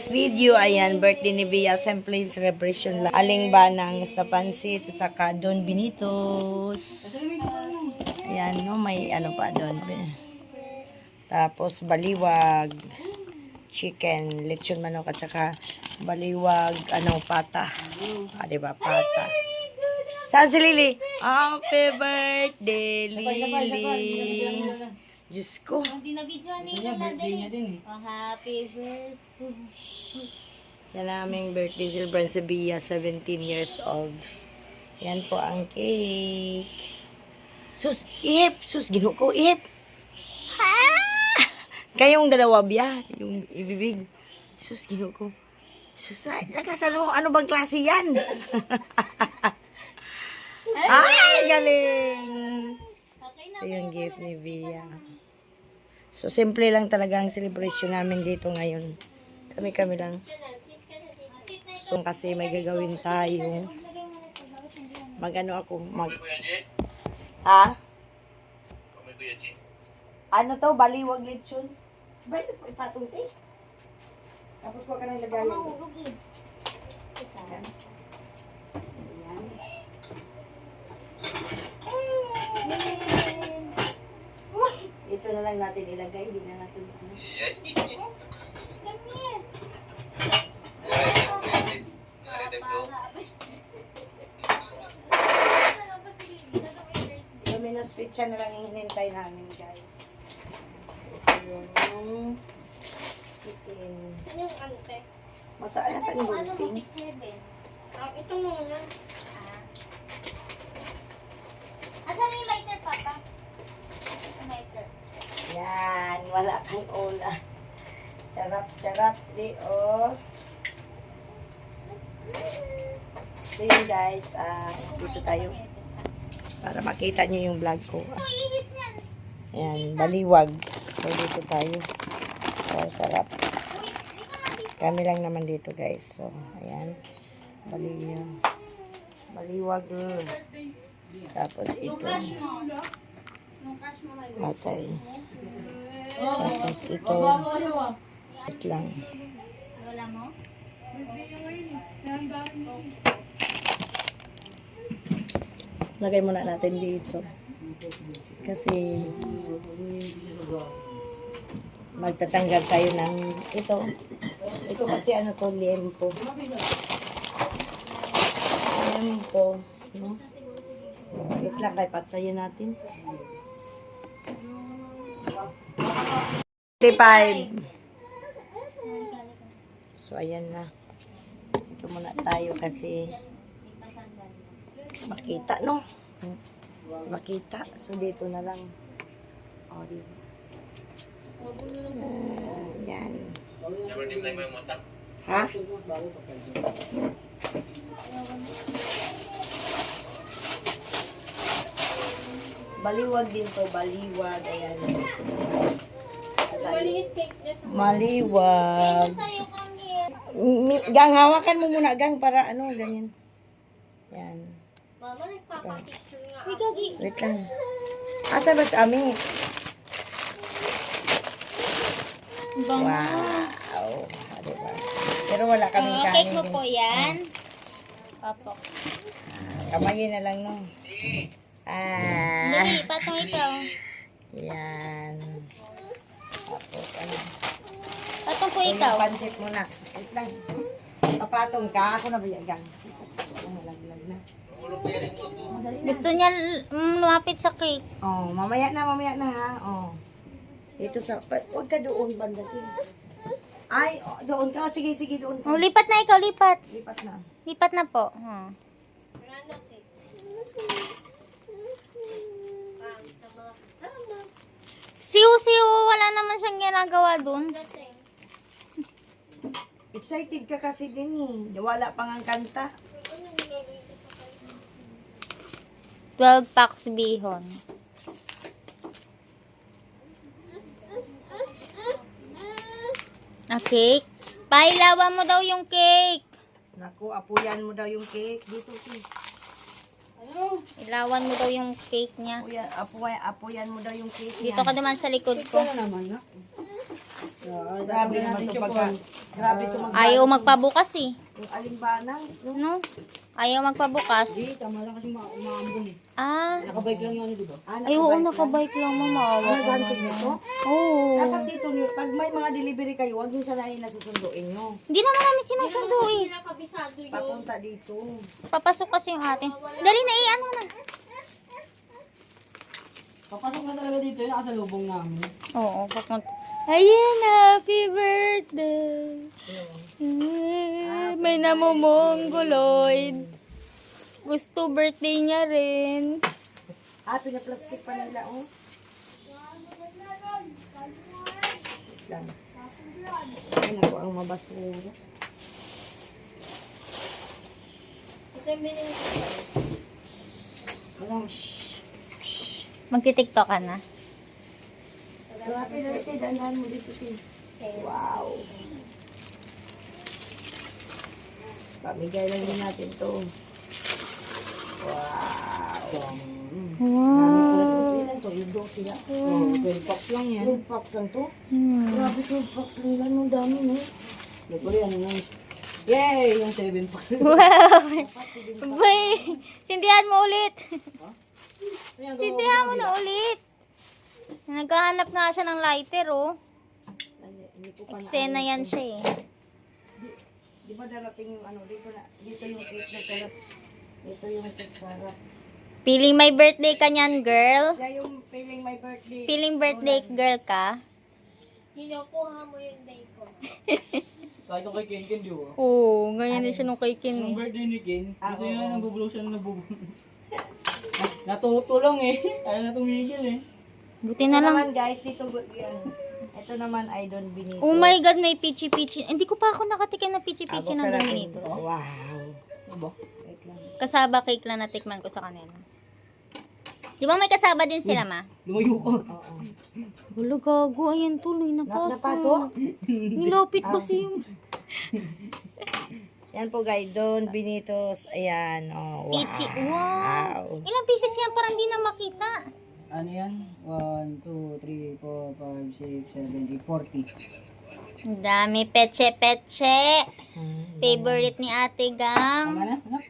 today's video, ayan, birthday ni Bea, simple celebration lang. Aling banang sa pansit, saka Don Benitos. Ayan, no, may ano pa doon. Tapos baliwag, chicken, lechon manok, at saka baliwag, ano, pata. Ah, diba, pata. Saan si Lily? Happy birthday, Lily. Diyos ko. Hindi na video niya niya din eh. Oh, happy birthday. Yan aming birthday celebration si Bea, 17 years old. Yan po ang cake. Sus, ihip. Sus, gino ko, ihip. Ha? Kayong dalawa, Bea. Yung ibibig. Sus, gino ko. Sus, nagkasalo, ano bang klase yan? Ay, galing. Ito yung gift ni Bea. So, simple lang talaga ang celebration namin dito ngayon. Kami lang. So, kasi may gagawin tayo. Mag-ano ako, Ha? Ano to? Baliwag lechon? Ba't po ipatong eh? Tapos huwag ka nang lagayan. Ayan. Ito na lang natin ilagay, hindi na natin ano. Luminous pizza na lang hinintay namin, guys. Ito yung chicken. Saan yung ano, te? Masaan na sa Ano mo, gulping? 6-7? Ito muna. Asan yung lighter, Papa? Yung lighter. Yan, wala kang ulam. Charap, Leo. So yun guys, dito tayo. Para makita nyo yung vlog ko. Ayan, baliwag. So dito tayo. So, sarap. Kami lang naman dito guys. So, ayan. Baliwag. Tapos Yung ito. crush mo. Yung crush mo may Matay. Tapos ito. Wait lang. Lola mo? Lagay muna natin dito. Kasi magtatanggal tayo ng ito. Ito kasi ano to, liempo. Liempo. No? Wait lang, kay patayin natin. 35. So, ayan na. Ito muna tayo kasi makita, no? Makita. So, dito na lang. O, dito. Yan. Ha? Baliwag din to. Baliwag. Ayan. Maliwag. Sa'yo kami. Gang, hawakan mo muna, gang, para ano, ganyan. Yan. Mama, nagpapapicture nga. Wait lang. Asa ba sa amin? Wow. Ah, diba? Pero wala kaming kanin. Cake mo po yan. Opo. Kamayin na lang, no? Dali, patong ikaw. Yan. Tapos, ano? Patong po So, ikaw. yung pansit muna. Wait lang. Papatong ka. Ako na ba yan, gang? Malaglag na. Gusto niya lumapit sa cake. Oh, mamaya na, ha? Oh. Ito sa, huwag ka doon, banda din. Ay, oh, doon ka. Sige, doon ka. Oh, lipat na ikaw, lipat. Lipat na. Lipat na po. Siw, wala naman siyang ginagawa dun. Excited ka kasi din eh. Wala pang ang kanta. 12 packs bihon. A cake. Pailawan mo daw yung cake. Naku, apuyan mo daw yung cake. Dito, sis. Ilawan mo daw yung cake niya. Apuyan mo daw yung cake niya. Dito ka naman sa likod ko. Grabe naman ito grabe ito Ayaw magpabukas eh. yung alimbanang. No? Ayaw magpabukas. Tama lang kasi umaambon eh. Ah. Nakabike lang yung ano, di ba? Ay, oo, nakabike lang. Mamawa ka Nagansig naman. nito? Oo. Dapat dito, pag may mga delivery kayo, huwag nyo sanayin na susunduin nyo. Hindi naman namin sinusundo eh. Papunta dito. Papasok kasi yung atin. Dali na ano na. Papasok na talaga dito yun, nakasalubong namin. Oo, papunta. Ayan, happy birthday. May namumongoloid. Gusto birthday niya rin. Pinaplastic pa nila, oh. Lang. Ay, naku, ang mabasura. Walang shh. Magti-tiktok ka na. Dati, dandan mo dito, Tin. Wow. Pamigay lang din natin to. Wow. Wow. Ilan to? Yung dose sila. 12 packs lang yan. 12 packs lang to? Grabe 12 packs lang yan. Ang dami, no? Nagpuli, ano lang. Yay! Yung 7 packs. Wow. Bay, sindihan mo ulit. Sindihan mo na ulit. Naghahanap nga siya ng lighter, oh. Hindi ko pa na. Eksena yan siya, eh. Di ba darating yung ano? Dito yung cake na sarap. Dito yung cake sarap. Feeling my birthday ka niyan, girl. Siya yung feeling my birthday. Feeling birthday girl ka. Kinukuha mo yung day ko. Kahit yung kay Ken Ken, di ba? Oo, ganyan din siya nung kay Ken, Yung eh. birthday ni Ken, kasi oo. yun, nabubulong siya na nabubulong. Natutulong eh. Ayaw na tumigil eh. Buti Ito na lang. naman guys, dito yan. Ito naman ay Don Benito. Oh my God, may pichi-pichi. Hindi ko pa ako nakatikim ng pichi-pichi ng Buksan natin. ganito. Wow. Diba? Wait lang. Kasaba cake lang natikman ko sa kanila. Di ba may kasaba din sila, ma? Lumayo ka. Oo. Wala, gago. Ayan, tuloy. Napasok? Napasok. Nilapit kasi yung... Yan po guys, Don Benitos. Ayan. Oh, wow. Pichi. Wow. Ilang pieces yan? Parang di na makita. Ano yan? 1, 2, 3, 4, 5, 6, 7, 8, 40. Ang dami. Peche-peche. Hmm. Favorite ni Ate Gang. Tama na? Anak?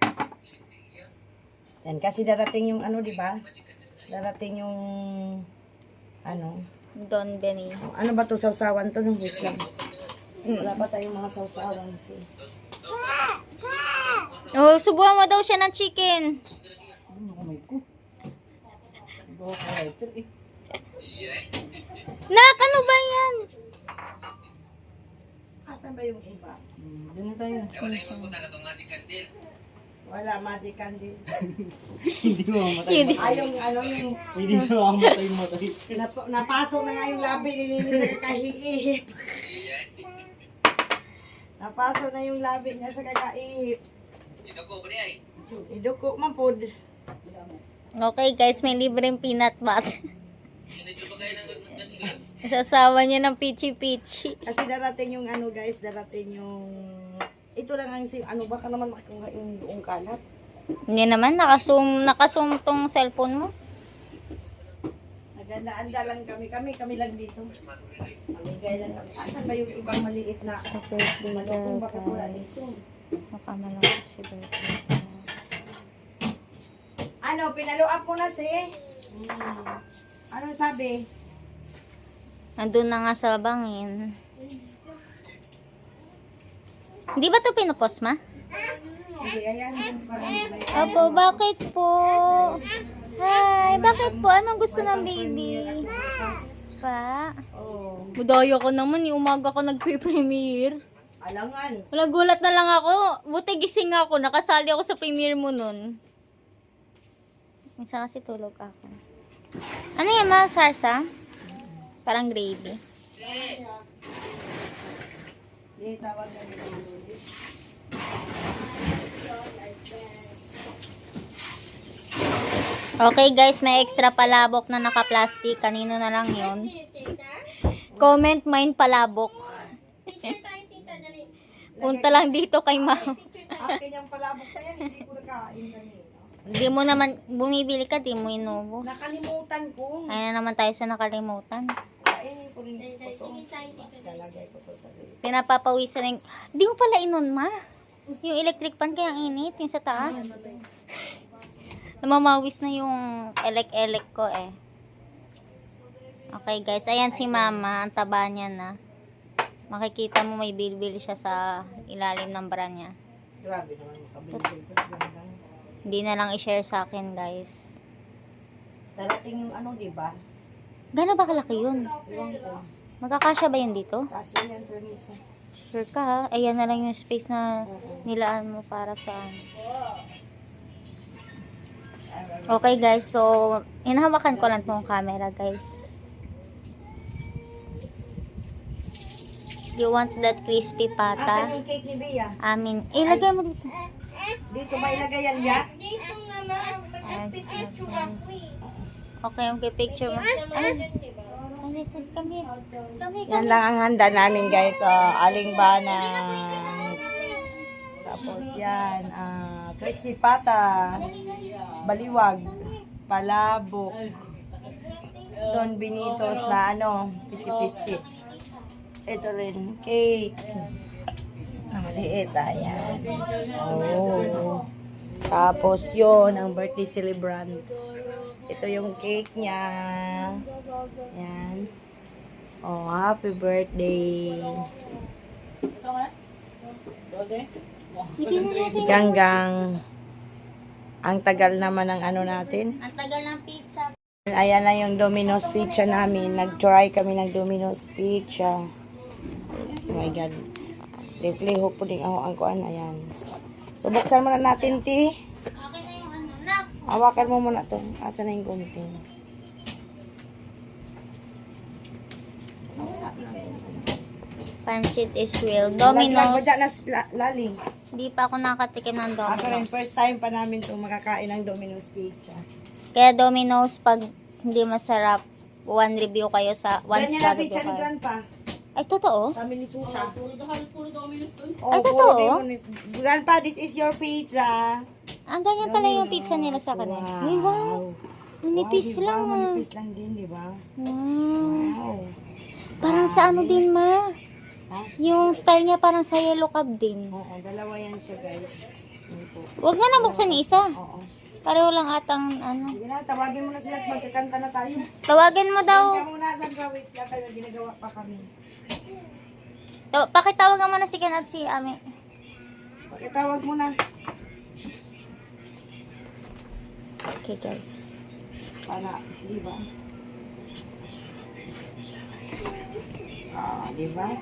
Yan, kasi darating yung ano, di ba? Darating yung ano. Don Benny. Ano ba to Sausawan to? Nung wait lang. Wala pa tayong mga sausawan si. Oh, subuhan mo daw siya ng chicken. Ano kamay ko? Iba ako writer eh. Nak, ano ba yan? Asan ba yung iba? Doon na tayo. Wala, magic candle. Hindi mo mamatay. Ay, yung ano, yung Hindi mo mamatay. napasok na nga yung labi ni Nini sa kakaihip. Napasok na yung labi niya sa kakaihip. Iduko man po. Okay guys, may libreng peanut butter. Sasawa niya ng pichi-pichi. Kasi darating yung ano guys, darating yung... Ito lang ang ano, baka naman makuha yung buong kalat. Hindi naman, nakasum tong cellphone mo. Naganda-anda lang kami lang dito. Mamigay lang kami. Asan ba yung ibang maliit na malukong baka wala dito? Makamalaki si birthday. Ano, pinaluap mo na si? Anong sabi? Nandun na nga sa bangin. Hindi ba to pinupost, ma? Hindi, ayan yung parang may... Opo, bakit po? Hi, bakit po? Anong gusto ng baby? Pa? Oh, Budaya ko naman, umaga ko nag-premiere. alangan. Wala, gulat na lang ako. Buti gising ako, nakasali ako sa premiere mo nun. Minsan kasi tulog ako. Ano yan, ma? Sarsa? Parang gravy. Hindi, tawag na nila. Okay guys, may extra palabok na naka-plastic. Kanino na lang yon? Comment mine palabok. Punta lang dito kay ma'am. Akin yung palabok pa yan, hindi ko nakain kanina. Di mo naman, bumibili ka, di mo inubo. Nakalimutan ko. Ayan na naman tayo sa nakalimutan. Kainin ko rin ito. Lalagay ko to sa lid. Pinapapawisan na yung... Di mo pala inon, ma. Yung electric pan kaya ang init, yung sa taas. Namamawis na yung elek-elek ko eh. Okay guys, ayan si mama, ang taba niya na. Makikita mo may bilbil siya sa ilalim ng bra niya. Grabe naman makabilbil. Mas ganda. Hindi na lang i-share sa akin guys. Darating yung ano, di ba? Gano'n ba kalaki yun? Iwan ko. Magkakasya ba yun dito? Kasi yan sa misa. Sure ka ha? Ayan na lang yung space na nilaan mo para sa... Okay guys, so hinahawakan ko lang tong camera guys. You want that crispy Asan pata? yung cake ni Bea? Amin. Ilagay mo dito. Dito ba ilagay yan, ya? Dito nga ma'am, pag-picture ako eh. Okay, okay, picture mo. Naman yun, di ba? Ay, listen, come here. Come here, Yan come lang ang handa namin guys. Aling banas. Tapos yan. Crispy pata. Baliwag. Palabok. Don Benitos na ano. Pichi-pichi. Ito rin. Cake. Maliit. Ayan. Oh. Tapos yun. Ang birthday celebrant. Ito yung cake niya. Yan. Oh, happy birthday. Hindi na natin. Ganggang. Ang tagal naman ng ano natin. Ang tagal ng pizza. Ayan na yung Domino's Pizza namin. Nag-try kami ng Domino's Pizza. Oh my God. Liho po din ako ang kuan. Ayan. So, buksan muna natin, ti. Okay na yung ano. Nak! Hawakan mo muna to. Asa na yung gunting? Pancit is real. Laglag Domino's. mo dyan na lali. Hindi pa ako nakatikim ng Ako rin, Domino's. first time pa namin to makakain ng Domino's Pizza. Kaya Domino's, pag hindi masarap, one review kayo sa one Ganyan star na review pizza ni kayo. Grandpa. Ay, totoo? Sa amin ni Susa. Oh, Ay, totoo? Grandpa, this is your pizza. Ang ganyan pala yung pizza nila sa kanila. Uy, wow. Nipis diba? lang ah. Manipis lang din, di ba? Wow. Wow. Parang sa ano din, ma? Ha? Yung style niya parang sa yellow cab din. Oo, dalawa yan siya, guys. Yun po. Huwag na nabuksan ni isa. Oo. Pareho lang atang ano. Sige na, tawagin mo na sila at magkakanta na tayo. Tawagin mo daw. Ikaw muna, Sandra, wait lang tayo. Ginagawa pa kami. Pakitawagan mo na si Ken at si Ami. Pakitawag mo na. Okay, guys. Para, di ba? Ah, di ba?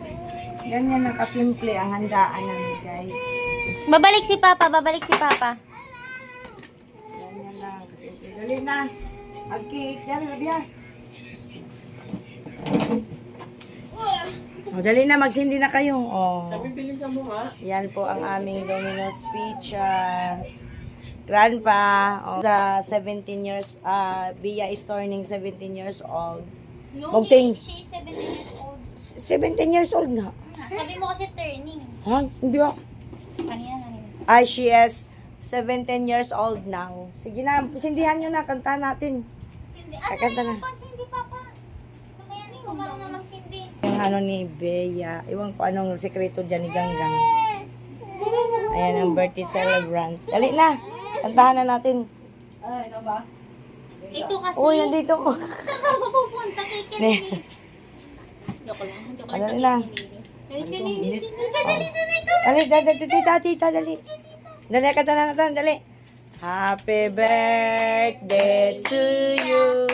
Ganyan na kasimple ang handaan namin, guys. Babalik si Papa, babalik si Papa. Ganyan lang kasimple. Dali na. Mag-cake. Dali na, biya. O, dali na, magsindi na kayo. O. Yan po ang aming Domino's Pizza. Grandpa, the 17 years, Bia is turning 17 years old. No, Bugting. she's 7 years old. 17 years old na. Sabi mo kasi turning. Ha? Hindi ba? Kanina. Ay, she is 17 years old now. Sige na, sindihan nyo na, kanta natin. Sindi. Kakanta na. Sindi, Papa. Ano yan? Ikaw marunong magsindi. Yung ano ni Bea, iwan ko anong sekreto dyan ni Ganggang. Ayan ang birthday celebrant. Dali na, kantahan na natin. Ay, ikaw ba? Ito kasi. Uy, nandito ko. Saan ka ba pupunta kay Kenny? Joke lang. Joke lang sa Dali na. Kenny. Dali. Dali, tita, dali. Dali, kanta na natin, dali. Happy birthday to you.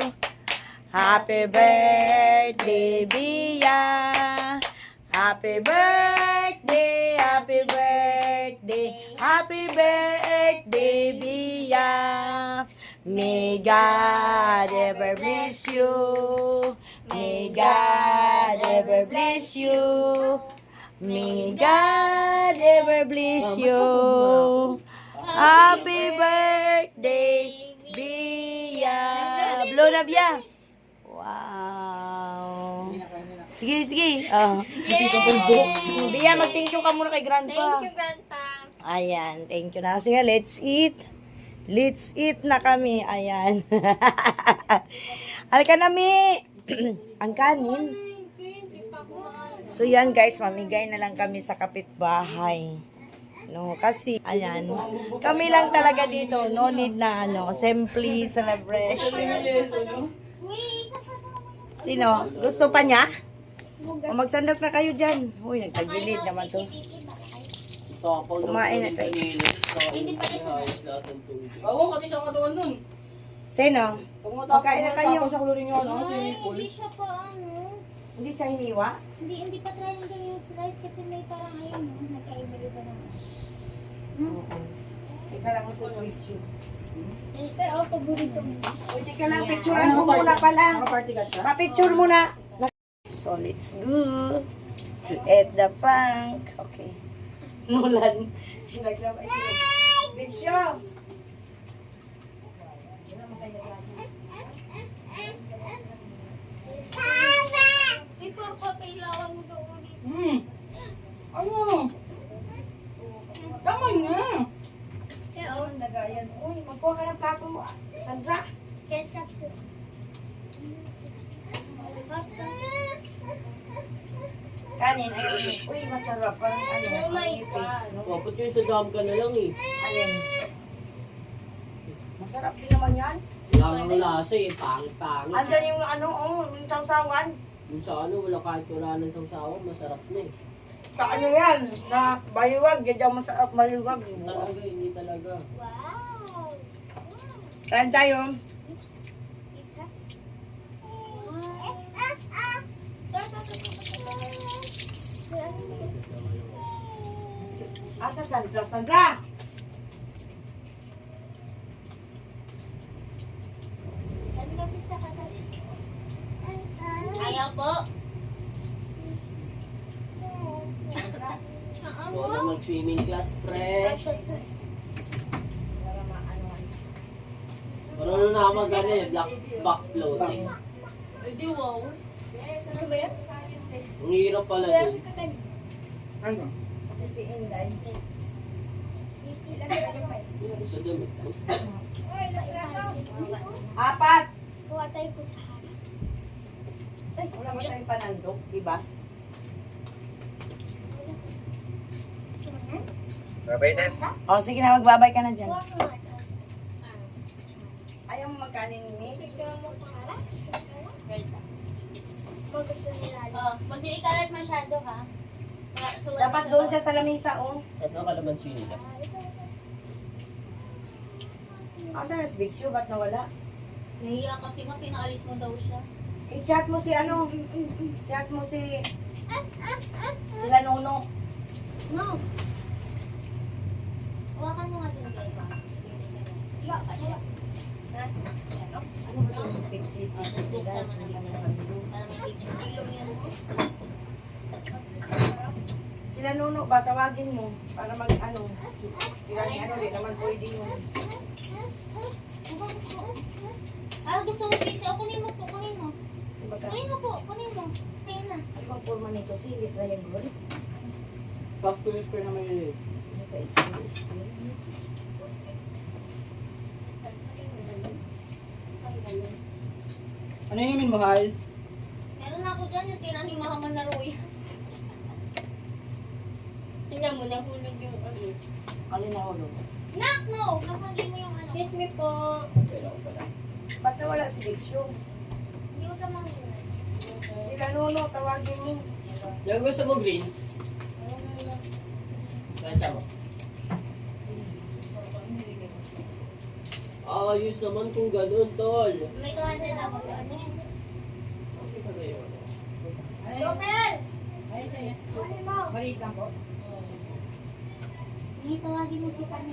Happy birthday, Bia. Happy birthday, happy birthday, happy birthday, Bia. May God ever bless you. May God ever bless you. May God ever bless you. Happy birthday, Bia. Blow na, Bia. Wow. Sige. Bia, mag-thank you ka muna kay Grandpa. Thank you, Grandpa. Ayan, thank you na. Sige, let's eat. Let's eat na kami. Ayan. Halika na, Mi. Ang kanin. So yan guys, mamigay na lang kami sa kapitbahay. No, kasi ayan, kami lang talaga dito. No need na simply celebration. Sino? Gusto pa niya? O magsandok na kayo dyan. Uy, nagtagilid naman to. Kumain na tayo. Oo, kati sa katuan nun. Sino? Kumain na kayo. Sa kulo rin yung ano, si Ay, Paul. hindi siya pa Hindi siya hiniwa? Hindi pa triangle yung slice kasi may parang ayun, no? Nagkaiba-iba naman. Oo. Ika lang sa switch yun. Pero ako, paborito mo. Uy, tika lang, picturean ko muna pala. Naka-party ka siya? Pa-picture muna. So, let's go to eat the punk. Okay. Nulan. Naglabay siya. Picture! Ito, papailawan mo daw ulit. Ano? Tama nga. Oo, nagayan. Uy, magkuha ka ng plato mo. Sandra. Ketchup soup. Hot sauce. Kanin. Ay, uy, masarap. Parang ano. Oh my nipis, no? Bakit yun sa dam ka na lang eh? Alin? Masarap din naman yan. Wala kang lasa eh, pangit-pangit. Andyan yung ano, yung sausawan. Yung sa ano, wala kahit wala ng sawsawan, masarap na eh. Sa ano yan, na baliwag. Yan daw masarap baliwag. Talaga, hindi talaga. Wow! Kain tayo. It's us. Asa Sandra? Sandra! Ayaw po. Ikaw na mag-swimming class, pre. Marunong na mag-ano eh, back floating. Hindi wow. Gusto mo yun? Ang hirap pala dun. Ano? Kasi si Inday. Yung sa damit ko. Apat! Kuha tayo kutsara. Wala ba tayong panandok, di ba? Gusto mo yan? O, sige na, magbabay ka na dyan. Kuha mo nga. Ayaw mo magkanin ni Kutsara? Kung gusto nila. Oh, huwag niyo ikalat masyado ha. So, Dapat doon siya sa lamisa, oh. At nakalamansin nila. Asa na si Big Shoe? Ba't nawala? Nahiya kasi nga, pinaalis mo daw siya. I-chat mo si ano? Chat mo si... Sila Nono. No. Hawakan mo nga din kayo. Iya pa siya. Ha? Ano ba itong Big City? Tapos buksan mo na kami. Para may picture. Ilong yan mo. Sila Nono, ba tawagin mo? Para mag ano? Sila ni ano, di naman pwede yun. Gusto mo pizza? O, kunin mo po, kunin mo. Diba ka? Kunin mo po, kunin mo. Sa'yo na. Ano bang forma nito? Sili, triangle? Half square na may lilit. Ano ba square? Ano yung min mahal? Meron na ako dyan, yung tira ni Mama na Roy. Tingnan mo, nahulog yung ano. Alin na ulo? Nak, no! Kasagin mo yung ano. Excuse me po. Pero ako pala. Ba't nawala si Big Shoe? Hindi mo ka mangulat. Sila Nono, tawagin mo. Yung gusto mo green? Kanta mo. Ayos naman kung ganun, tol. May 200 ako. Ano yun? Kasi pa ba yun? Joker! Ay, siya. Ano mo? Maliit lang po. Hindi tawagin mo si Pani.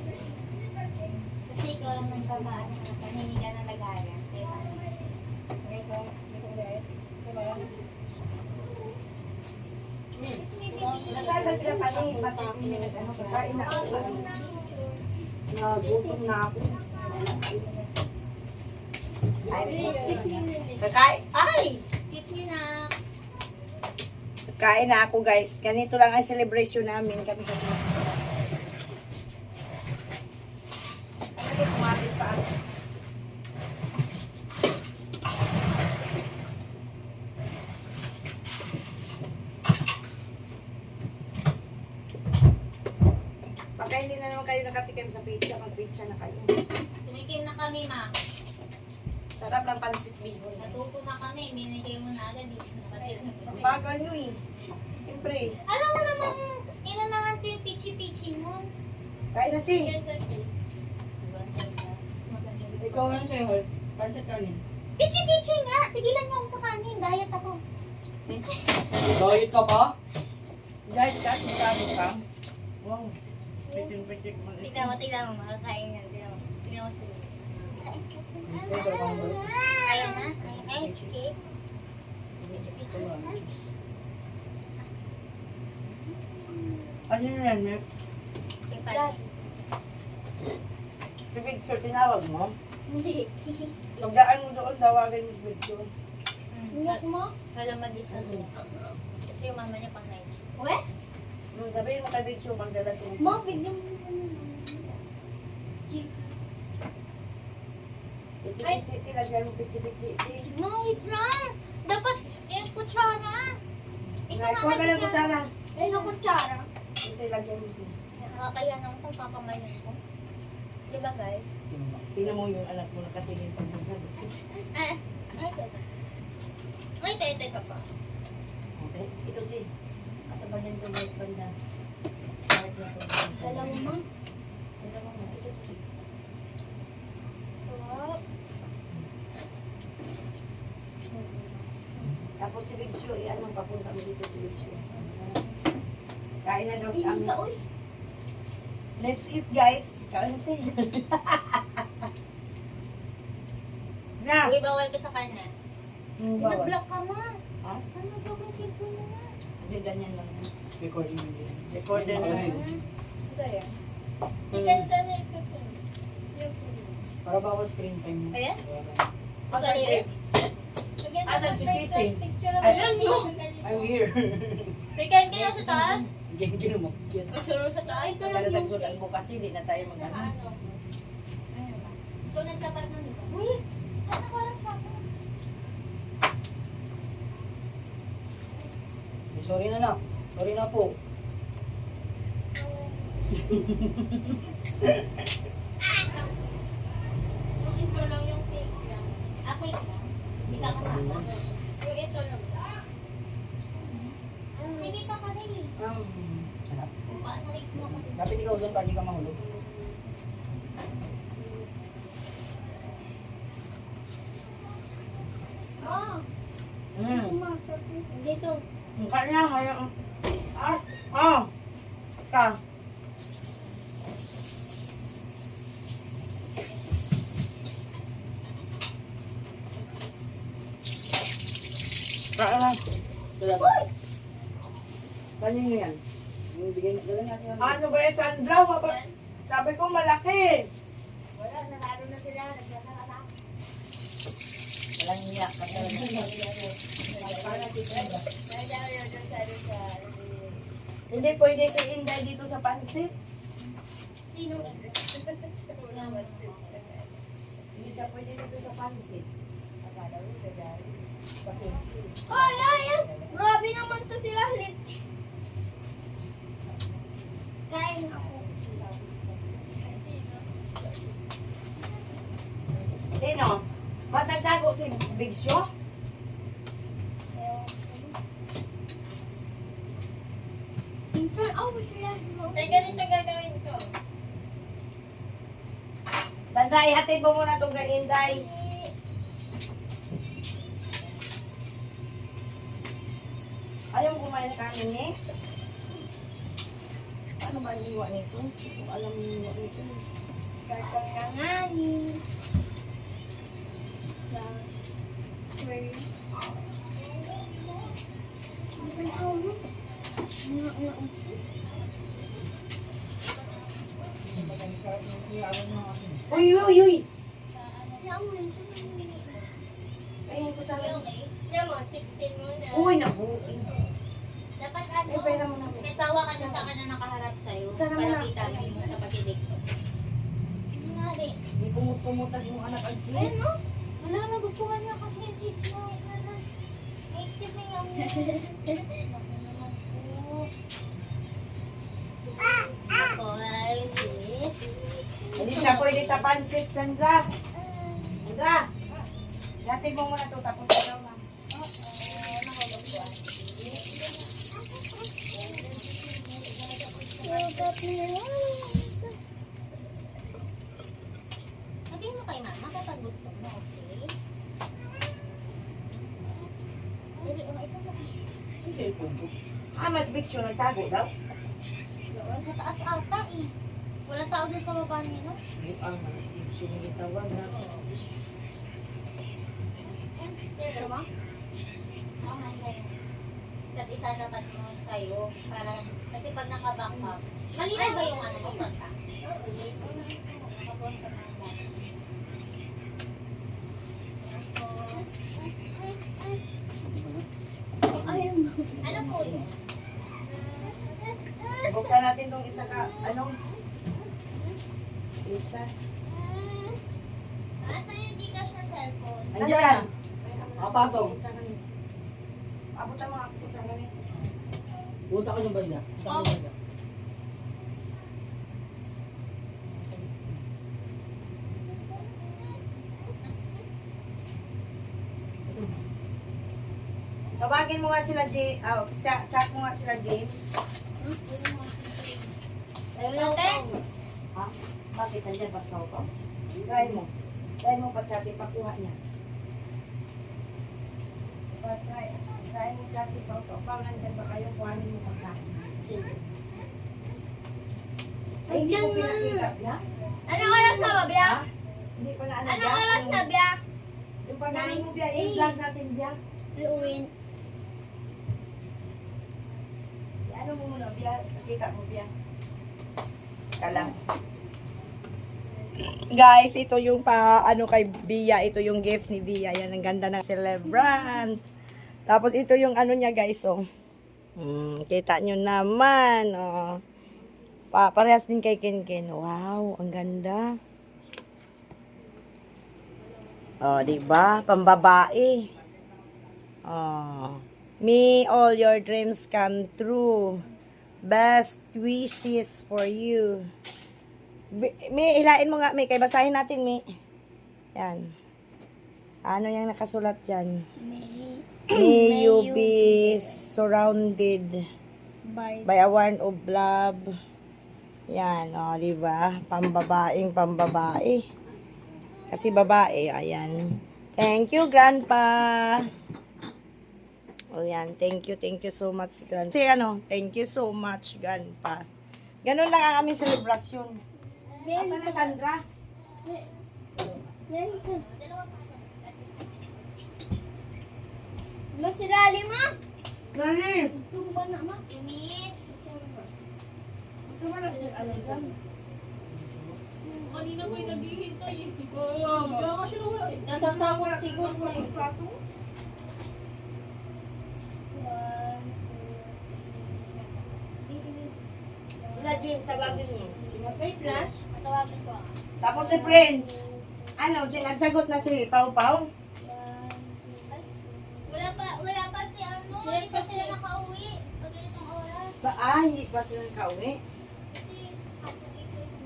Kasi ikaw lang ng babaan. Panhingi ka ng lagayan. Kaya Pani. Nasaan ba sila pa rin? Ba't hindi nag-ano? Kakain na ako. Nagutom na ako. Ay, kakain. Ay! Excuse me na. Kakain na ako guys. Ganito lang ang celebration namin. Kami. ko, sumapit pa ako. Baka hindi na naman kayo nakatikim sa pizza, mag-pizza na kayo. Tumikim na kami, ma. Sarap ng pansit bihon. Natuto na kami. Binigay mo na agad. Di nakatira na Ang kami. bagal nyo eh. Siyempre, Alam mo namang inanahan ko yung pichi-pichi mo. kain na si. Ikaw ano sa'yo, Hoy? Pansit kanin. Pichi-pichi nga! Tigilan niyo ako sa kanin. Diet ako. Diet ka pa? Dahil ka, sinasabi ka. Wow. Pitin-pitin mo. Tignan mo. Makakain nga. Tignan mo sila. Gusto ko kang Kaya na? Ay, okay. Ano yun yan, Nick? Okay, pala. Si Victor, tinawag mo? Hindi. Magdaan mo doon, dawagan mo si Victor. Iyak mo? Wala mag-isa doon. Kasi yung mama niya pang night. We? Sabihin mo kay Victor, magdala si Victor. Mo, bigyan mo na Pichi-pichi, tinagyan mo pichi-pichi. No, wait lang. Dapat kutsara. Ito nga Kuha ka ng kutsara. Ay, no, kutsara. Kasi lagyan mo siya. Nakakaya naman pagpapamayan ko. Diba guys? Tingnan mo yung anak mo nakatingin pag sa buksis. Ay, teka. Ay, teka pa. Okay, ito si. Asa ba nito right banda? Right na ito. Alam mo, ma? Alam mo, ito. Sarap. Tapos si Victor, ano, papunta mo dito si Victor. Kain na daw sa amin. Uy, Let's eat, guys. Kain na siya. Na! uy, bawal ka sa kanya. Bawal. Binablock ka, ma. Ha? Ano ba kung cellphone mo na? Hindi, ganyan lang. recording mo din. Recorder na Ano yun. yun? Ito yan. Chicken ka na ito. Para bawal screen time mo. Ayan? Ang Dali. sakit. Ah, nagsisisi. Ayan mo. I'm here. Bigyan ka na sa taas. Geng umakyat. Magsuro sa taas. Ito lang Kaya yung nagsulat mo kasi, hindi na tayo mag-ano. Ito lang tapat na nito. Uy, ano ko lang sa akin? Sorry na na. Sorry na po. Ito lang yung cake lang. Ah, cake lang? Hindi ka kasama. Yung ito lang. Sige ka ka rin eh. Sarap. Buka sa legs mo ako. Dapat ikaw doon para di ka mahulog. Oh, Hmm. dito. Mukha niya, ngayon. Ah! Ka. Kaan. Kanino yan? Yung bigay na, dala niya siya. Ano ba yung sandraw? Sabi ko malaki. Wala, nanalo na sila. Naglalala. Walang niyak. Hindi pwede si Inday dito sa pansit. Sino? Hindi siya pwede dito sa pansit. Ay, ay, ay! Grabe naman to sila. Kain ako. Sino? Matagtago si Big Show? Turn over sila. Ay, ganito gagawin ko. Sandra, ihatid mo muna itong kay Inday. Ayaw mo kumain ng kanin eh? Ano ba ang iwa nito? Hindi ko alam yung iwa nito. Sarkang na nga ni. Uy, uy, uy! Ayan ko sabi. Okay. Yan mo, 16 muna. Uy, nabuin. Dapat ano, Ay, pera mo na. may tawa ka sa akin na nakaharap sa'yo. Tara mo Para na. kita mo yung sa pagkilig ko. Nari. pumutas mo anak ang Ayun, cheese. no? Wala na, gusto nga niya kasi yung cheese mo. Wala na. Excuse me, yung Ako ay cheese. Hindi siya pwede sa pansit, Sandra. Sandra, gatid mo muna ito tapos ikaw na. Sabihin mo kay mama kapag gusto mo, okay? Dali, ito mo. Mas big show nagtago daw. Wala sa taas ata eh. Walang tao doon sa baba niya, no? Mas big show nagtawag na. Sino mo? Oo, may ganyan. Tapos itatapat mo sa'yo. Para, kasi pag naka-back up, malinaw ba yung ano mo, front up? Ano po yun? Buksan natin tong isa ka, pizza. Asa yung Gcash na cellphone? Nandiyan. Kapatong. Abot ang mga pizza ganito. Punta ka sa banda. Punta ka sa banda. Tawagin mo nga sila, chat mo nga sila, James. Ayun natin. Ha? Bakit nandiyan pas pa pa? Try mo. Try mo pa chat, ipakuha niya. Try mo chat si Pao. Pao, nandiyan ba kayo? Kuhanin mo pagkain. Ay, hindi ko pinakita. Ya? Anong oras na ba, Bia? Ha? Hindi pa na ano. Anong Bia? oras na, Bia? Yung pagkain mo, Bia, i-vlog natin, Bia. Iuwin. Ano mo muna, Bia? Nakita mo, Bia. Kalang. Guys, ito yung kay Bia. Ito yung gift ni Bia. Yan, ang ganda ng celebrant. Tapos, ito yung niya, guys, oh. Kita nyo naman, oh. Parehas din kay Ken. Wow, ang ganda. Oh, diba? Pambabae. Oh. May all your dreams come true. Best wishes for you. May ilain mo nga, may kay basahin natin, may. Yan. Ano yung nakasulat dyan? May you be surrounded by a warm of love. Yan, o, diba? Pambabae. Kasi babae, ayan. Thank you, Grandpa. O yan, thank you so much, Grandpa. Kasi thank you so much, Grandpa. Ganun lang ang aming selebrasyon. Asan na, Sandra? Ano si Lali, ma? Nani? Ito ba na, ma? Miss. Kanina ko yung naghihintay. Natatakot siguro sa'yo. Wala, Jim, tawagin niyo. May flash? Matawagin ko. Tapos si Prince. Nagsagot na si Pau Pau. Wala pa si ano. Hindi pa sila nakauwi. Pag ganitong oras. Hindi pa sila nakauwi. Kasi ako dito yung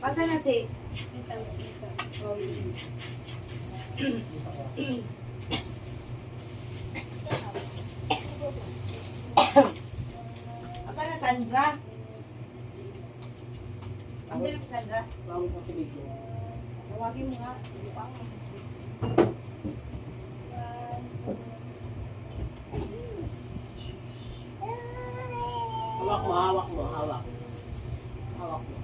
Asa na si? Asa na Sandra? Asa na si Sandra? Bago pa si Bigyo. Tawagin mo nga. Hawak mo. Hawak mo.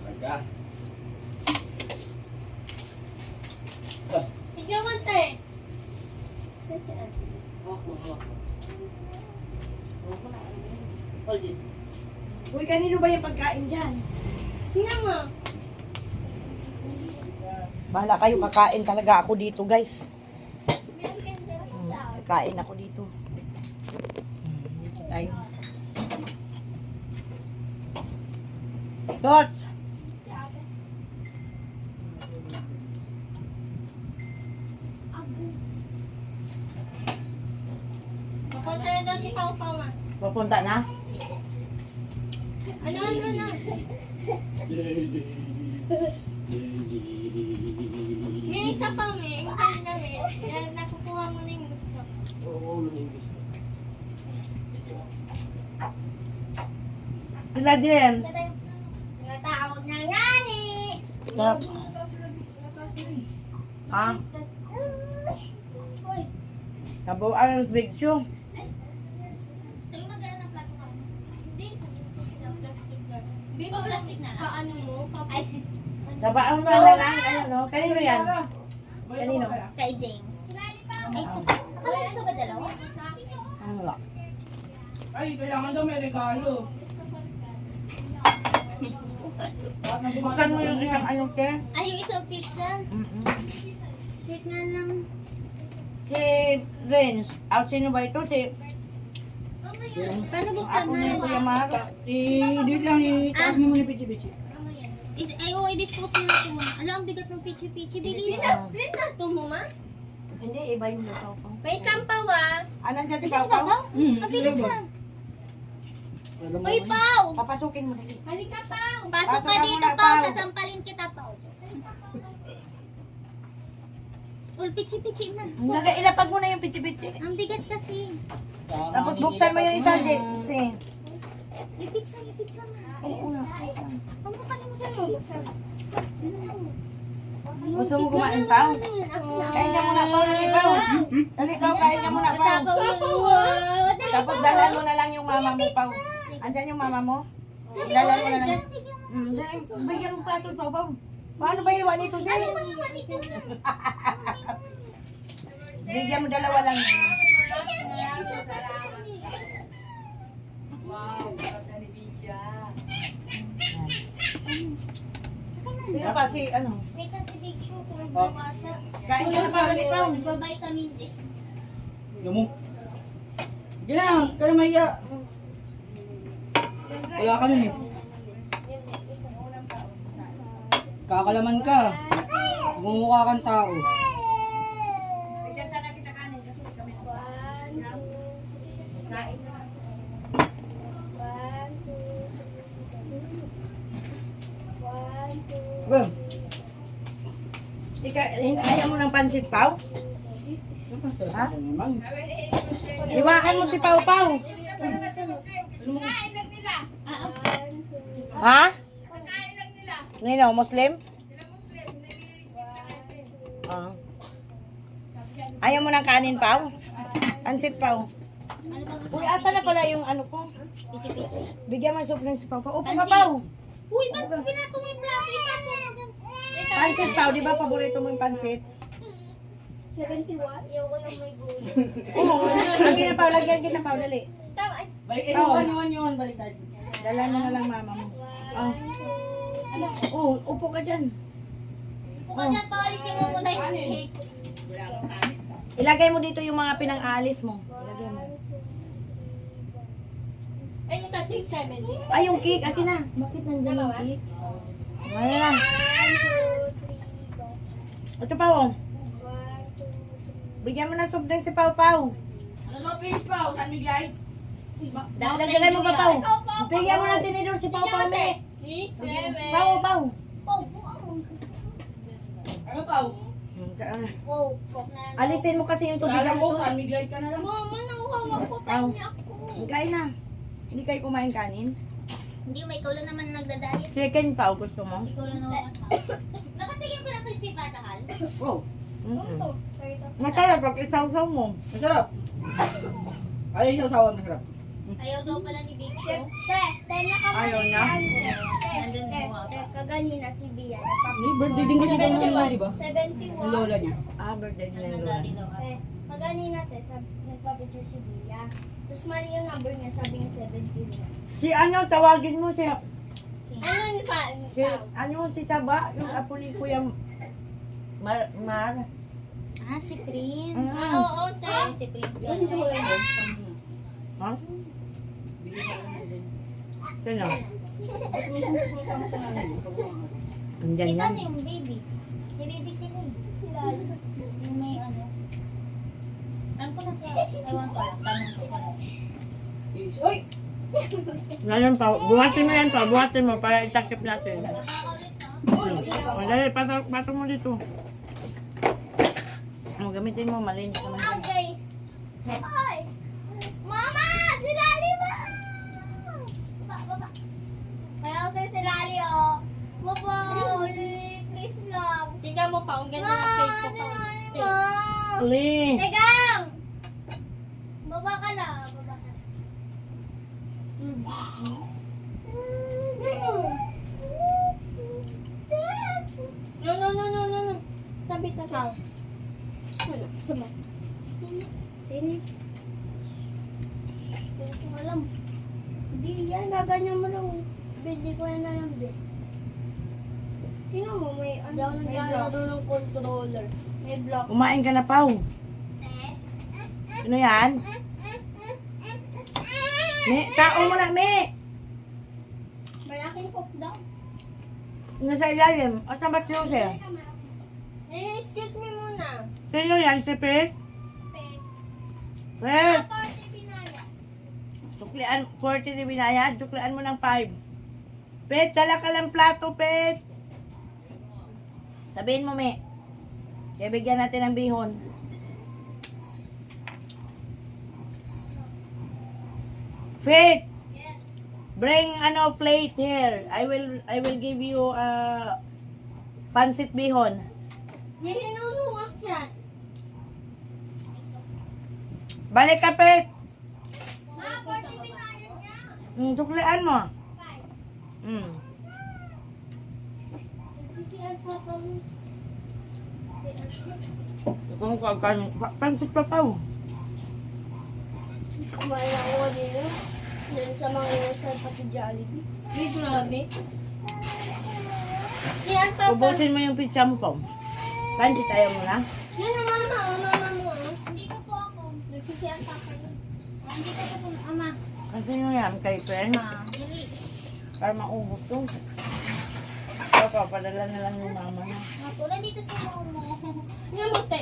Talaga. Tignan mo, te. Hawak mo. Hold it. Uy, kanino ba yung pagkain dyan? Tignan mo. Bahala kayo, kakain talaga ako dito, guys. Kain ako dito. Dito tayo. Dots! Mapunta na daw si Pao Pao, ma. Pupunta na? Ano na? May isa pa, may. Hintayin namin. Yan, nakukuha mo na yung gusto. Oo, ano yung gusto. Sila James. Tinatawag na ngani. Sarap. Ha? Uy, Nabuan ang big show. Sa'yo magdala ng plato ka. Hindi, sabihin ko sila plastic na. Pa-plastic na lang. Paano mo? Ay, Sa baon na lang. Ano, no? Kanino yan? Kanino? kay James. Ay, sa... Akala ko ba dalawa? Ano ba? Ay, kailangan daw may regalo. Buksan mo yung isang ano, te? Ay, yung isang pizza. Wait nga lang. Si Renz. Out sino ba ito? Si Paano buksan ako na na? Kuya Mar. Dito lang, itaas mo muna yung pichi-pichi. Ay, oo, i-dispose mo na ito. Alam, ang bigat ng pichi-pichi. Bilis. Bilis na ito mo, ma. Hindi, iba yung lusaw ko. May kampaw, ah. Ah, nandiyan si Pao Pao? Mabilis na. Uy, Pao! Papasukin mo dali. Halika, Pao! Pasok Pasok ka ka dito, muna, Pao. Pao. Sasampalin kita, Pao. Uy, pichi-pichi na. Ilapag mo na yung pichi-pichi. Ang bigat kasi. Tapos buksan mo yung isa, Si. Yung pizza na. Oo na. Huwag mo kalimutan yung pizza. Gusto mo kumain, Pao? Kain ka muna, Pao. Dali, Pao. Dali, Pao. Kain ka muna, Pao. Tapos dalan mo na lang yung mama mo, Pao. Andyan yung mama mo? Dalan mo na lang. Dali, bigyan mo plato, Pao, Pao. Paano ba iwan ito, Si? Bigyan mo dalawa lang. Sino pa si, ano? Wait lang si Big Show. Kung nagbabasa. Kain ka na, Pao. Dali, Pao. Nagba-vitamin D. Mo. Diyan na, ka na mahiya. Wala ka nun eh. Kakalaman ka. Mumukha kang tao. Bigyan sana kita kanin kasi kami Bam. Ayaw mo ng pansit, Pao? Ha? Naman. Iwakan mo si Pao Pao. Ha? Nino, Muslim? Ah. Ayaw mo ng kanin, Pao? Pansit, Pao. Uy, asa na pala yung ano ko? Pichi-pichi. Bigyan mo ng soup si Pao Pao. Upo ka, Pao. Uy, ba't pinato mo yung plato? Ipato mo. Pansit, Pao. Di ba paborito mo yung pansit? 71. Ayaw ko yung may gulo. Oo. Lagyan na, Pao. Lagyan kita, Pao. Dali. Tama. Ay, Balik, yun, baliktad. Dala mo na lang mama mo. Oh. Oh, upo ka dyan. Buka dyan, paalisin mo muna yung cake. Ilagay mo dito yung mga pinang-aalis mo. Ilagay mo. Ay, yung 6, 7, 6. Ay, yung cake. Akin na. Bakit nandiyan yung cake? Ano na. Ito pa, oh. Bigyan mo na soup din si Pao Pao. Ano sa Prince Pao? San Miguel? Dagdagan mo pa, Pao. Bigyan mo ng tinidor si Pao Pao, me. 6, 7. Pao, Pao. Ano Pao? Oh, Alisin mo kasi yung tubig Alam mo. ko, San Miguel ka na lang. mama, nakuhawa ko pa Pao. niya ako. Kain na. Hindi kayo kumain kanin? Hindi, may ikaw lang naman nagdadayet. Chicken, Pao. Gusto mo? Ikaw lang naman kasama. Nakatigil ko na crispy patahal. Wow, Masarap pag isaw-saw mo. masarap. Ayaw yung usawa, masarap. Ayaw daw pala ni Big Show. Ayaw niya? Kaganina si Bia. Hindi, birthday din kasi ng lola, di ba? 71. Ng lola niya. Ah, birthday nila Ano yung daddy lola. daw? Kaganina nagpa-picture si Bia. Tapos mali yung number niya, sabi niya 71. Si ano, tawagin mo si... Ano yung pa? Si, ano, si Taba, yung apo ni Kuya Mar... Ah, si Prince. Mm. Oo, te. Si Prince. Ilan yung wala yun? Ha? Bili na lang din. Sino? Kasi minsan sumasama sa nanay mo. Pag umangat. Andyan Ito yan. na yung baby. May baby sila eh. Yung may ano. Ano ko na siya? Ewan ko lang. Tanong ko lang. Uy! Ngayon pa, buhatin mo yan pa, buhatin mo para itakip natin. Dali, pasok mo dito. Gamitin mo, malinis naman yan. Okay. Ay! Mama! Sinali mo! Baba. Kaya ako sa'yo sinali oh. Baba, please lang. Tingnan mo pa, ang ganda ng face ko pa. Sinali Te. mo! Ali! Tegang! Baba ka na. Baba ka na. No, no, no, no, no, no. Tabi. Suma. Sini. Hindi ko alam. Hindi yan, gaganyan mo lang. Hindi ko yan alam din. Tingnan mo, may ano. Hindi ako naglalaro ng controller. May block. Kumain ka na, Pau. Sino yan? Me, taong mo na, Me! Malaking cook daw. Nasa ilalim. Asan ba si Jose? Eh, excuse me muna. Sino yan? Si Pete? Pete! Torte pinaya. Suklian, 40 ni Binaya. Suklian mo ng 5. Pete, dala ka lang plato, Pete. Sabihin mo, Me. Kaya bigyan natin ng bihon. Pete! Yes. Bring plate here. I will give you pansit bihon. Ninunuwak yan. Balik ka, Pete. Ma, torte pinaya niya. Suklian mo. 5. Nagsisiyan pa pa mo. Kung pansit pa pa. Kumain ako kanina. Yan sa mga inasal pati Jollibee. Ay, grabe. Siyan pa pa. Ubusin mo yung pizza mo, Pau. Pansit ayaw mo na. Yan ang mama, mama mo. Hindi ko po ako. Nagsisiyan pa pa. Hindi ko po ama. Kasi nyo yan, kay Pen. Dali. Para maubos to. Papa, padala na lang yung mama na. Tulad dito sa mama. Nga mo, te.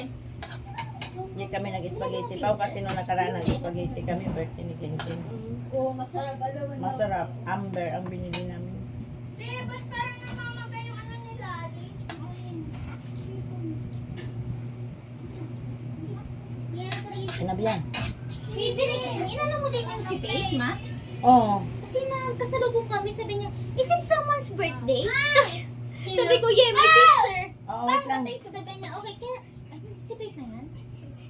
Hindi kami nag-spaghetti, Pau, kasi nung nakaraan nag-spaghetti kami, birthday ni Kenzie. Oo, masarap alaman. Masarap. Amber ang binili namin. Ba't parang namamaga yung ano nila? Sinabi yan. Inano mo din yung si Faith, ma? Oo. Kasi nagkasalubong kami, sabi niya, is it someone's birthday? Sabi ko, yeah, my sister. Oo, wait lang. Sabi niya, okay, kaya, ay, si Faith na yan?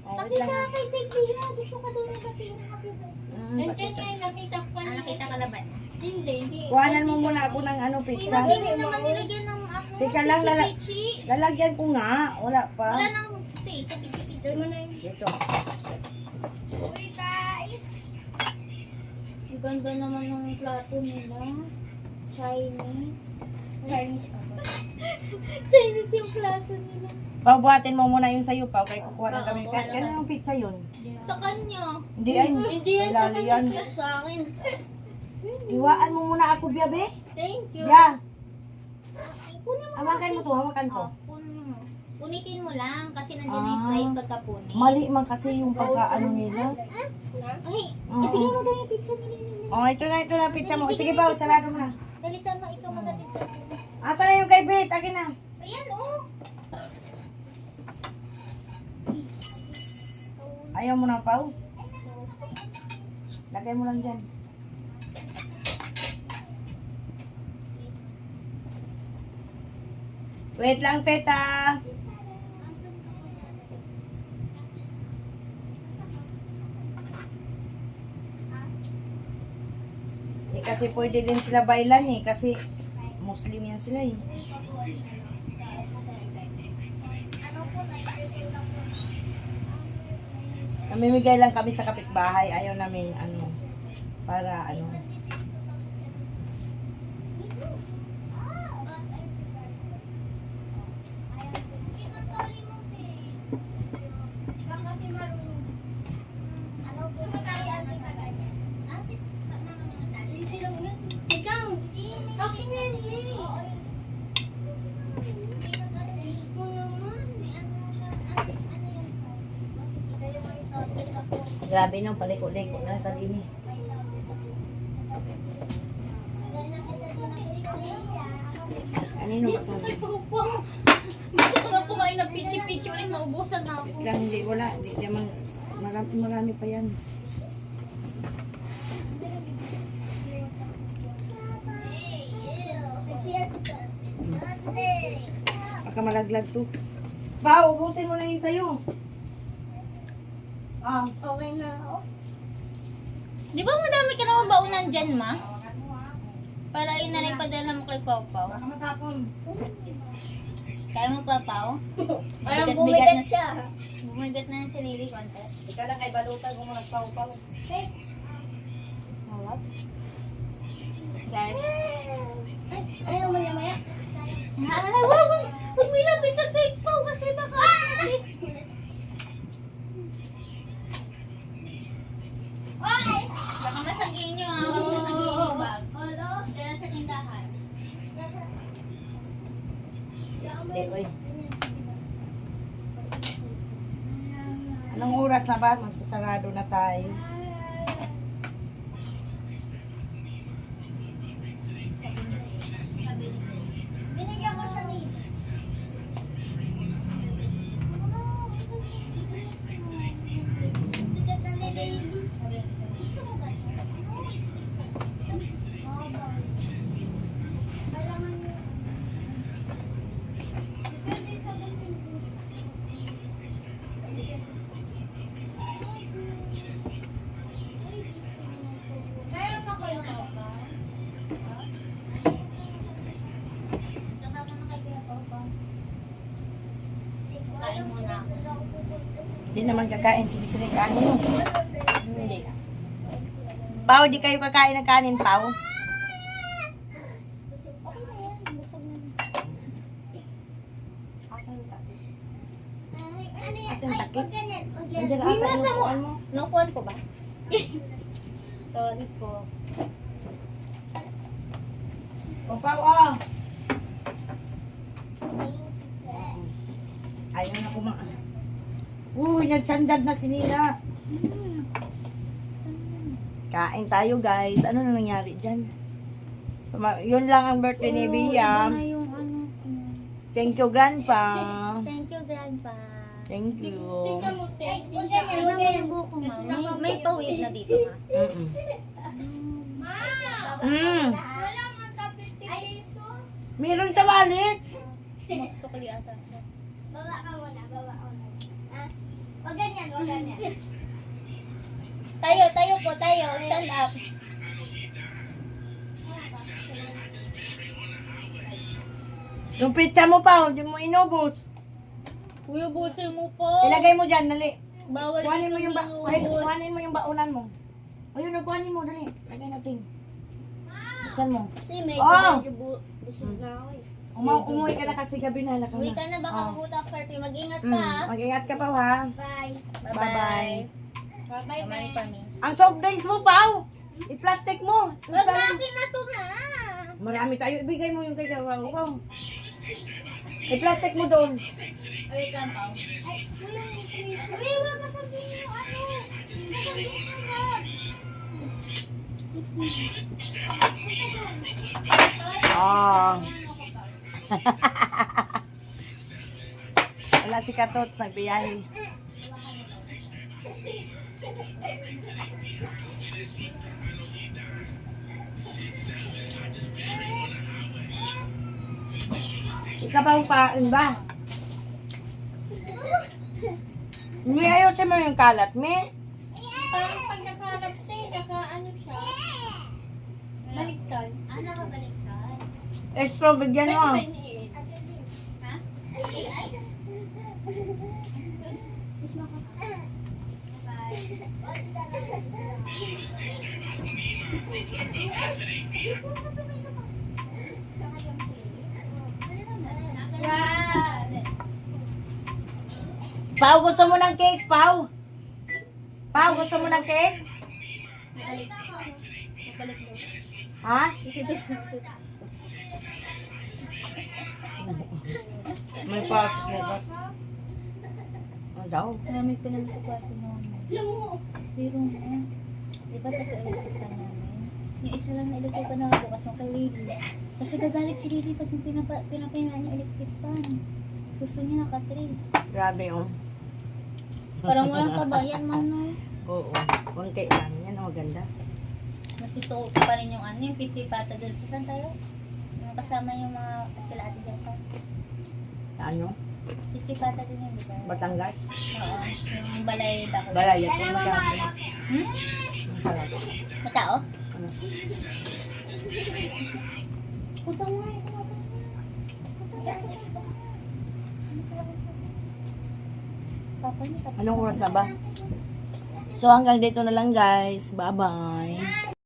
Oo, Kasi wait lang. siya kay Faith Lia, gusto ka daw nagbatiin ng happy birthday. Nandiyan nga, nakita ko kanina. Nakita ka na ba? Hindi, hindi. Kuhanan mo muna ako ng Uy, pizza. hindi naman nilagyan ng ako. Teka lang, Pichi-pichi. Lalagyan ko nga. Wala pa. Wala nang space sa pichi-pichi. Mo na yun. Dito. Uy, guys. Ang ganda naman ng plato nila. Chinese. Chinese ka ba? Chinese yung plato nila. Pabuhatin mo muna yung sayo, Pau. Kaya kukuha na Oo, kami. kuha na Kaya yung pizza yun. Sa kanya. Hindi yan. Hindi yan sa Lalo yan. Sa akin. Iwaan mo muna ako, Biabe. Thank you. Ya. Kunin mo. Hawakan mo to, hawakan ko. Oh, kunin mo. Punitin mo lang kasi nandiyan na yung slice pagkapunit. Mali man kasi yung pagkaano nila. Ay, Oo. ibigay mo daw yung pizza nila. Oh, ito na pizza mo. Sige, Pau, sarado mo na. Dali sama, ikaw magdapit sa akin. Asa na yung kay Beth? Akin na. Ayan, oh. Ayaw mo na, Pau. Lagay mo lang dyan. Wait lang, Peta. Eh, kasi pwede din sila bailan eh. Kasi Muslim yan sila eh. Namimigay lang kami sa kapitbahay. Ayaw namin para Grabe no, paliko-liko na tagini. Kanino ba ito? Ay, pagpapang. Gusto ko na kumain ng pichi-pichi ulit, maubusan na ako. Lang, hindi, wala. Hindi naman, marami pa yan. Baka malaglag to. Ba, ubusin mo na yun sa'yo. Ah, Okay na ako. Di ba madami ka naman baunan dyan, ma? Para yun na rin padala mo kay Pau Pau. baka matapon. Kaya mo pa, Pau? Parang Bigat-bigat bumigat na- siya. Bumigat na yung sinili konti. Ika lang kay balutan kung magpaw-paw. Guys. Ayaw maya-maya. Ay, wag mo ilapit sa cake, Pau, kasi baka... Baka masagin nyo, ha? Huwag mo masagin yung bag. Diyan sa tindahan. Hindi, oy. Anong oras na ba? Magsasarado na tayo. Binigyan ko siya ni. Bigat na lili. Gusto mo ba siya? Kailangan mo. Mayroon ako yung Kain muna ako. Hindi naman kakain. Sige, kanin mo. Hindi. Pao, di kayo kakain ng kanin, Pao? Asan yung takip? Nandiyan na Uy, ata nasa yung mo. upuan mo. Nakuhan ko ba? Sorry po. O, Pao, oh. Ayaw na kumaan. Uy, nagsandad na si Nina. Kain tayo, guys. Ano na nangyari dyan? Yun lang ang birthday ni Bia. Iba na yung ano. Thank you, Grandpa. Thank you, Grandpa. Thank you. Huwag ganyan, Ano huwag naman ganyan. yung buko, ma? May pawid na dito, ma. Mm-mm. Wala mang kapit pesos. Meron sa wallet. Sukli ata. Baba ka muna, baba ka muna. Ah, huwag ganyan, huwag ganyan. Tayo po, tayo. Stand up. Yung pizza mo, Pao, hindi mo inubos. Kuya, busin mo po. Ilagay mo dyan, dali. Bawal Kuhanin mo dito yung minubos. kuhanin mo yung baunan mo. Ayun, kuhanin mo, dali. Lagay natin. Buksan mo. Kasi medyo busog na ako eh. Umuwi ka na kasi gabi na. Laka Uwi na. ka na, baka Oh. mabuta ako 30. Mag-ingat ka, ha? Mag-ingat ka, Pao, ha? Bye. Bye-bye. Bye-bye, Pami. Ang soft drinks mo, Pao. I-plastic mo. Wag na, akin na to, ma. Marami tayo. Ibigay mo yung kay Pao. Pao. I-plastic mo doon. Wait lang, Pao. Uy, wag ka sabihin yung ano. Sabihin mo na. Ah. Wala si Katot, nagbiyahe. Ikaw pa ba? May ayusin mo yung kalat, me. Parang pag nakaharap tayo, ano siya? Baliktad. Ano ka baliktad? Extra, bigyan mo. Ha? Ay, ay. Pao, gusto mo ng cake, Pao? Pao, gusto mo ng cake? Ha? May pasok mo ba? Ano daw? Marami ko na sa kwarto mo. Alam mo, Pero di ba ito electric pan namin? Yung isa lang na electric pan na bukas yung kay Lily. Kasi gagalit si Lily pag pinapahinaan niya electric pan. Gusto niya naka 3. Grabe, oh. Parang walang kabayan man no. Oo. Kunti lang. Yan, ang maganda. Mas gusto ko pa rin yung yung crispy pata doon. Saan tayo? Yung kasama yung mga sila ate Jessa. Ano? Crispy pata din yun, di ba? Batangas? Oo. Yung balay bako. Balay. Ito maganda. Hmm? Ang sarap. Matao? Ano? Punta mo nga yung sinabi niya. Punta mo. Papa niya. Anong oras na ba? So hanggang dito na lang guys. Bye-bye.